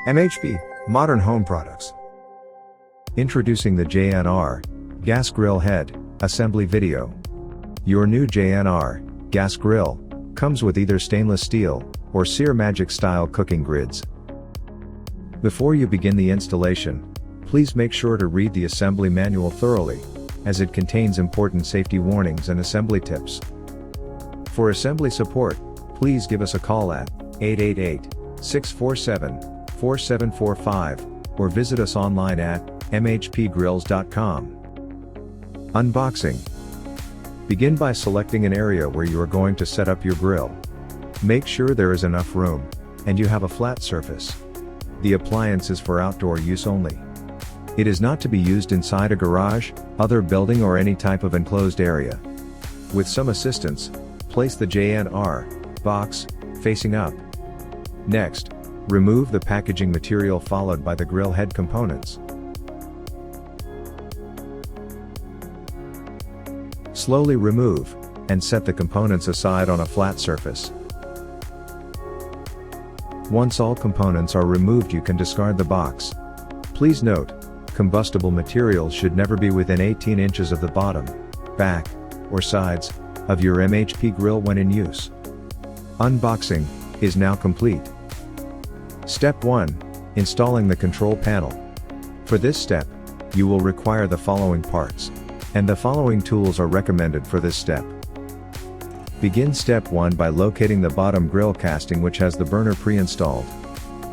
MHP, Modern Home Products. Introducing the JNR Gas Grill Head assembly video. Your new JNR Gas Grill comes with either stainless steel or Sear Magic style cooking grids. Before you begin the installation, please make sure to read the assembly manual thoroughly, as it contains important safety warnings and assembly tips. For assembly support, please give us a call at 888-647-4745 or visit us online at mhpgrills.com. Unboxing. Begin by selecting an area where you are going to set up your grill. Make sure there is enough room, and you have a flat surface. The appliance is for outdoor use only. It is not to be used inside a garage, other building or any type of enclosed area. With some assistance, place the JNR box facing up. Next, remove the packaging material followed by the grill head components. Slowly remove and set the components aside on a flat surface. Once all components are removed, you can discard the box. Please note, combustible materials should never be within 18 inches of the bottom, back, or sides of your MHP grill when in use. Unboxing is now complete. Step 1. Installing the control panel. For this step, you will require the following parts, and the following tools are recommended for this step. Begin step 1 by locating the bottom grill casting which has the burner pre-installed.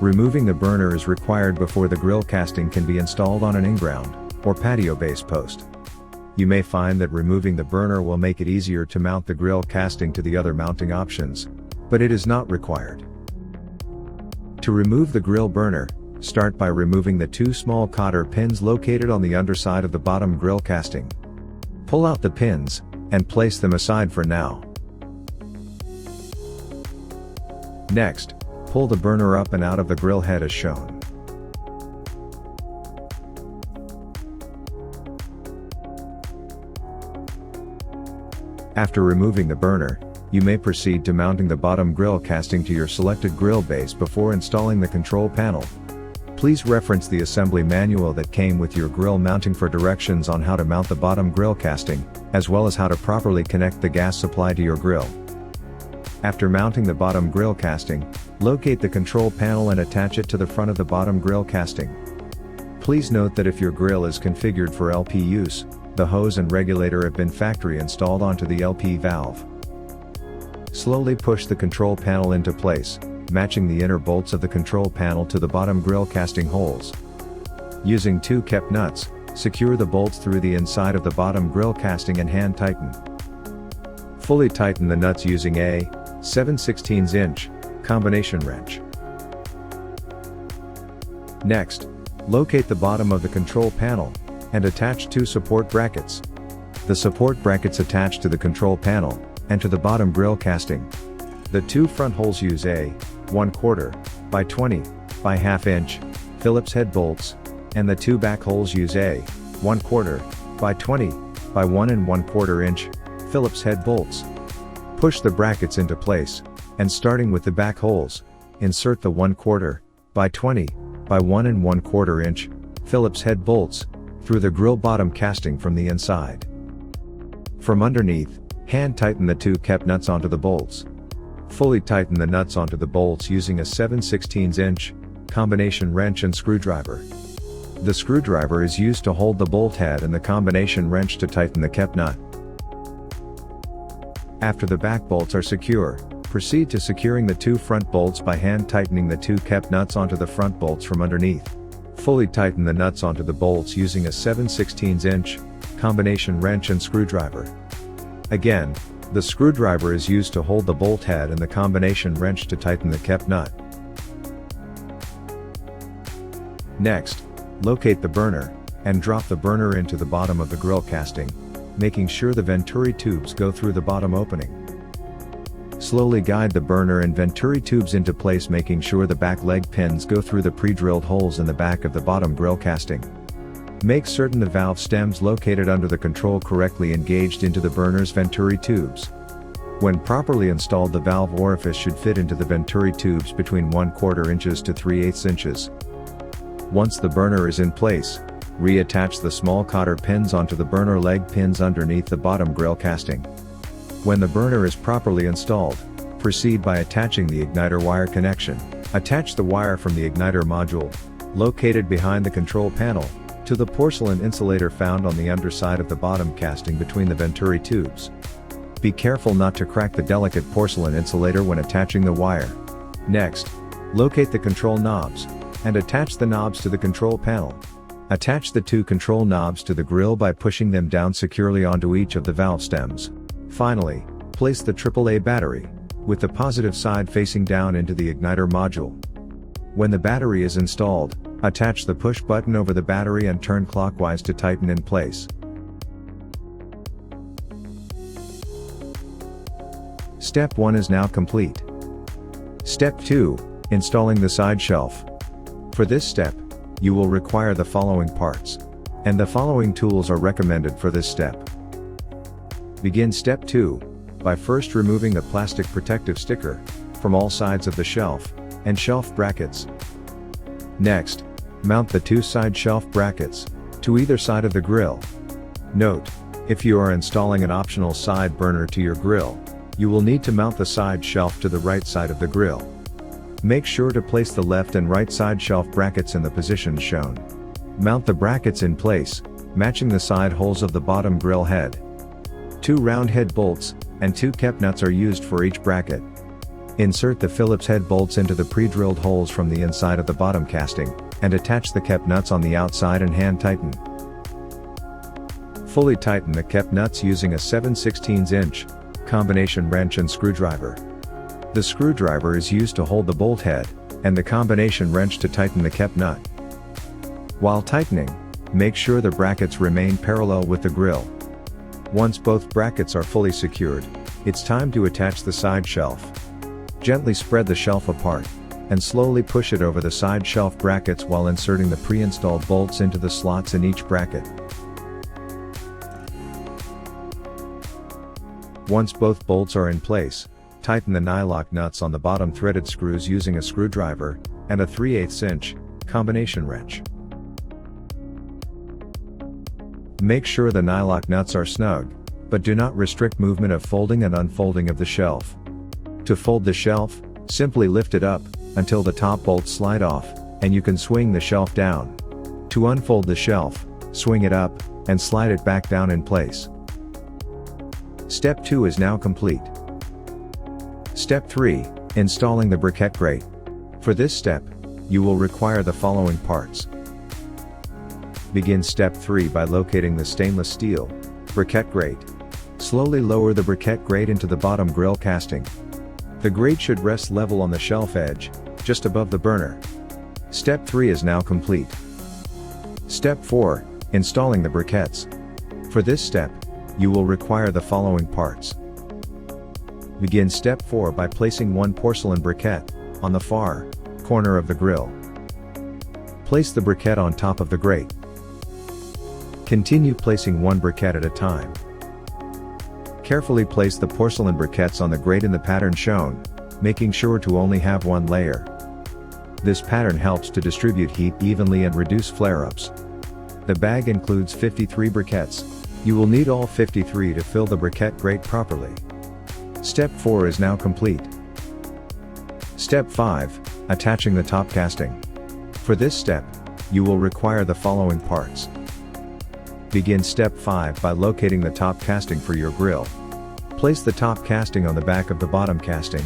Removing the burner is required before the grill casting can be installed on an in-ground or patio base post. You may find that removing the burner will make it easier to mount the grill casting to the other mounting options, but it is not required. To remove the grill burner, start by removing the two small cotter pins located on the underside of the bottom grill casting. Pull out the pins and place them aside for now. Next, pull the burner up and out of the grill head as shown. After removing the burner, you may proceed to mounting the bottom grill casting to your selected grill base before installing the control panel. Please reference the assembly manual that came with your grill mounting for directions on how to mount the bottom grill casting, as well as how to properly connect the gas supply to your grill. After mounting the bottom grill casting, locate the control panel and attach it to the front of the bottom grill casting. Please note that if your grill is configured for LP use, the hose and regulator have been factory installed onto the LP valve. Slowly push the control panel into place, matching the inner bolts of the control panel to the bottom grill casting holes. Using two kept nuts, secure the bolts through the inside of the bottom grill casting and hand tighten. Fully tighten the nuts using a 7/16" combination wrench. Next, locate the bottom of the control panel and attach two support brackets. The support brackets attach to the control panel and to the bottom grill casting. The two front holes use a 1/4 by 20 by 1/2 inch Phillips head bolts, and the two back holes use a 1/4 by 20 by 1 1/4 inch Phillips head bolts. Push the brackets into place, and starting with the back holes, insert the 1/4 by 20 by 1 1/4 inch Phillips head bolts through the grill bottom casting from the inside. From underneath, hand tighten the two kept nuts onto the bolts. Fully tighten the nuts onto the bolts using a 7/16" combination wrench and screwdriver. The screwdriver is used to hold the bolt head and the combination wrench to tighten the kept nut. After the back bolts are secure, proceed to securing the two front bolts by hand tightening the two kept nuts onto the front bolts from underneath. Fully tighten the nuts onto the bolts using a 7/16" combination wrench and screwdriver. Again, the screwdriver is used to hold the bolt head and the combination wrench to tighten the kept nut. Next, locate the burner, and drop the burner into the bottom of the grill casting, making sure the venturi tubes go through the bottom opening. Slowly guide the burner and venturi tubes into place, making sure the back leg pins go through the pre-drilled holes in the back of the bottom grill casting. Make certain the valve stems located under the control correctly engaged into the burner's venturi tubes. When properly installed, the valve orifice should fit into the venturi tubes between 1/4 inches to 3/8 inches. Once the burner is in place, reattach the small cotter pins onto the burner leg pins underneath the bottom grill casting. When the burner is properly installed, proceed by attaching the igniter wire connection. Attach the wire from the igniter module, located behind the control panel, to the porcelain insulator found on the underside of the bottom casting between the venturi tubes. Be careful not to crack the delicate porcelain insulator when attaching the wire. Next, locate the control knobs, and attach the knobs to the control panel. Attach the two control knobs to the grill by pushing them down securely onto each of the valve stems. Finally, place the AAA battery, with the positive side facing down into the igniter module. When the battery is installed, attach the push button over the battery and turn clockwise to tighten in place. Step 1 is now complete. Step 2, installing the side shelf. For this step, you will require the following parts, and the following tools are recommended for this step. Begin step 2, by first removing the plastic protective sticker from all sides of the shelf and shelf brackets. Next, mount the two side shelf brackets to either side of the grill. Note, if you are installing an optional side burner to your grill, you will need to mount the side shelf to the right side of the grill. Make sure to place the left and right side shelf brackets in the positions shown. Mount the brackets in place, matching the side holes of the bottom grill head. 2 round head bolts and 2 kept nuts are used for each bracket. Insert the Phillips head bolts into the pre-drilled holes from the inside of the bottom casting, and attach the kept nuts on the outside and hand tighten. Fully tighten the kept nuts using a 7/16 inch combination wrench and screwdriver. The screwdriver is used to hold the bolt head, and the combination wrench to tighten the kept nut. While tightening, make sure the brackets remain parallel with the grill. Once both brackets are fully secured, it's time to attach the side shelf. Gently spread the shelf apart, and slowly push it over the side shelf brackets while inserting the pre-installed bolts into the slots in each bracket. Once both bolts are in place, tighten the nylock nuts on the bottom threaded screws using a screwdriver and a 3/8 inch combination wrench. Make sure the nylock nuts are snug, but do not restrict movement of folding and unfolding of the shelf. To fold the shelf, simply lift it up until the top bolts slide off, and you can swing the shelf down. To unfold the shelf, swing it up and slide it back down in place. Step 2 is now complete. Step 3, installing the briquette grate. For this step, you will require the following parts. Begin step 3 by locating the stainless steel briquette grate. Slowly lower the briquette grate into the bottom grill casting. The grate should rest level on the shelf edge, just above the burner. Step 3 is now complete. Step 4, installing the briquettes. For this step, you will require the following parts. Begin step 4 by placing one porcelain briquette on the far corner of the grill. Place the briquette on top of the grate. Continue placing one briquette at a time. Carefully place the porcelain briquettes on the grate in the pattern shown, making sure to only have one layer. This pattern helps to distribute heat evenly and reduce flare-ups. The bag includes 53 briquettes. You will need all 53 to fill the briquette grate properly. Step 4 is now complete. Step 5, attaching the top casting. For this step, you will require the following parts. Begin step 5 by locating the top casting for your grill. Place the top casting on the back of the bottom casting,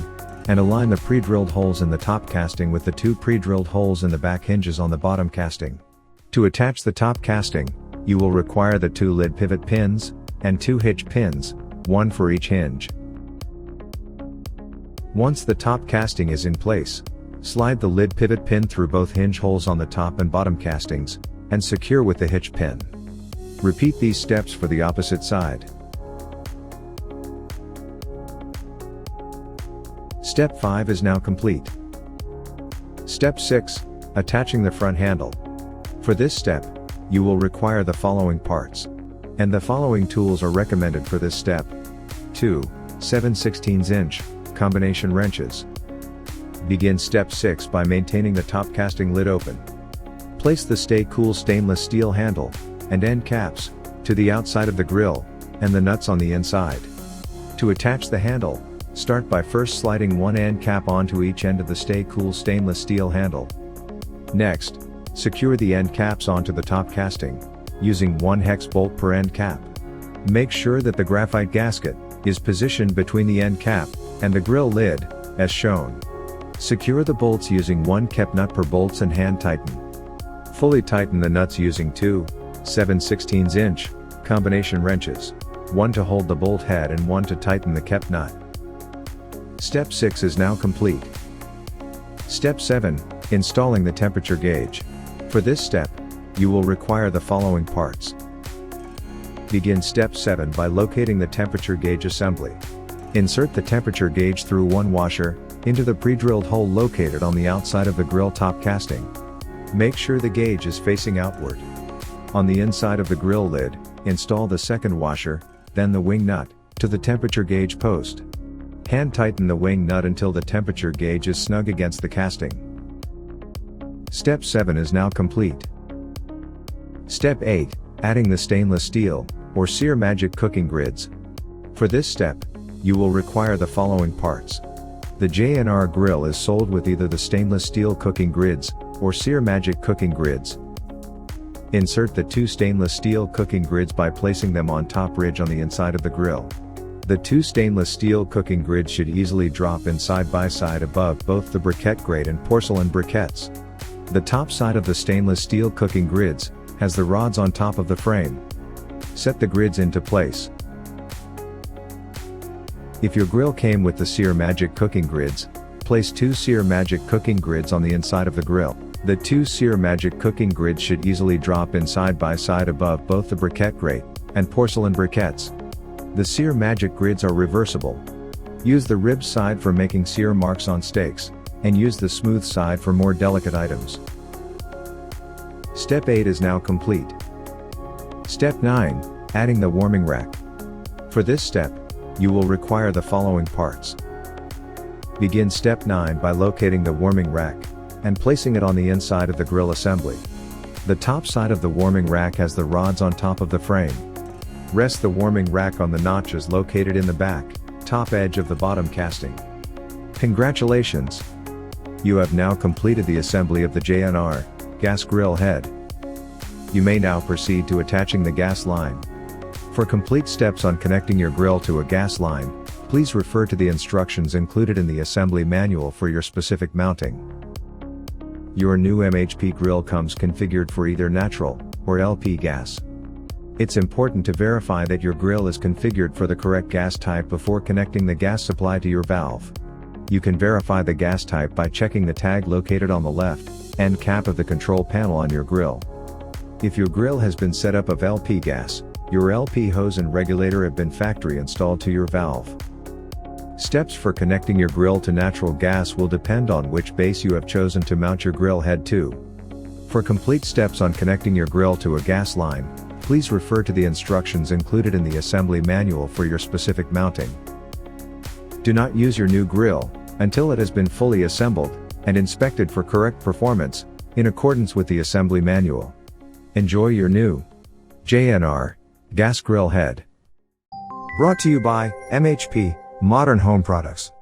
and align the pre-drilled holes in the top casting with the 2 pre-drilled holes in the back hinges on the bottom casting. To attach the top casting, you will require the 2 lid pivot pins, and 2 hitch pins, one for each hinge. Once the top casting is in place, slide the lid pivot pin through both hinge holes on the top and bottom castings, and secure with the hitch pin. Repeat these steps for the opposite side. Step 5 is now complete. Step 6, attaching the front handle. For this step, you will require the following parts, and the following tools are recommended for this step. 2 7/16" combination wrenches. Begin step 6 by maintaining the top casting lid open. Place the Stay Cool stainless steel handle and end caps to the outside of the grill and the nuts on the inside. To attach the handle, start by first sliding one end cap onto each end of the Stay Cool stainless steel handle. Next, secure the end caps onto the top casting, using 1 hex bolt per end cap. Make sure that the graphite gasket is positioned between the end cap and the grill lid, as shown. Secure the bolts using 1 kep nut per bolts and hand tighten. Fully tighten the nuts using 2 7/16" combination wrenches, 1 to hold the bolt head and 1 to tighten the kep nut. Step 6 is now complete. Step 7, installing the temperature gauge. For this step, you will require the following parts. Begin step 7 by locating the temperature gauge assembly. Insert the temperature gauge through one washer into the pre-drilled hole located on the outside of the grill top casting. Make sure the gauge is facing outward. On the inside of the grill lid, install the second washer, then the wing nut, to the temperature gauge post. Hand tighten the wing nut until the temperature gauge is snug against the casting. Step 7 is now complete. Step 8, adding the stainless steel, or Sear Magic cooking grids. For this step, you will require the following parts. The JNR grill is sold with either the stainless steel cooking grids, or Sear Magic cooking grids. Insert the 2 stainless steel cooking grids by placing them on top ridge on the inside of the grill. The 2 stainless steel cooking grids should easily drop in side by side above both the briquette grate and porcelain briquettes. The top side of the stainless steel cooking grids has the rods on top of the frame. Set the grids into place. If your grill came with the Sear Magic cooking grids, place 2 Sear Magic cooking grids on the inside of the grill. The 2 Sear Magic cooking grids should easily drop in side by side above both the briquette grate and porcelain briquettes. The Sear Magic grids are reversible. Use the ribbed side for making sear marks on steaks, and use the smooth side for more delicate items. Step 8 is now complete. Step 9, adding the warming rack. For this step, you will require the following parts. Begin step 9 by locating the warming rack and placing it on the inside of the grill assembly. The top side of the warming rack has the rods on top of the frame. Rest the warming rack on the notches located in the back, top edge of the bottom casting. Congratulations! You have now completed the assembly of the JNR Gas Grill Head. You may now proceed to attaching the gas line. For complete steps on connecting your grill to a gas line, please refer to the instructions included in the assembly manual for your specific mounting. Your new MHP grill comes configured for either natural or LP gas. It's important to verify that your grill is configured for the correct gas type before connecting the gas supply to your valve. You can verify the gas type by checking the tag located on the left end cap of the control panel on your grill. If your grill has been set up of LP gas, your LP hose and regulator have been factory installed to your valve. Steps for connecting your grill to natural gas will depend on which base you have chosen to mount your grill head to. For complete steps on connecting your grill to a gas line, please refer to the instructions included in the assembly manual for your specific mounting. Do not use your new grill until it has been fully assembled and inspected for correct performance, in accordance with the assembly manual. Enjoy your new JNR Gas Grill Head. Brought to you by MHP Modern Home Products.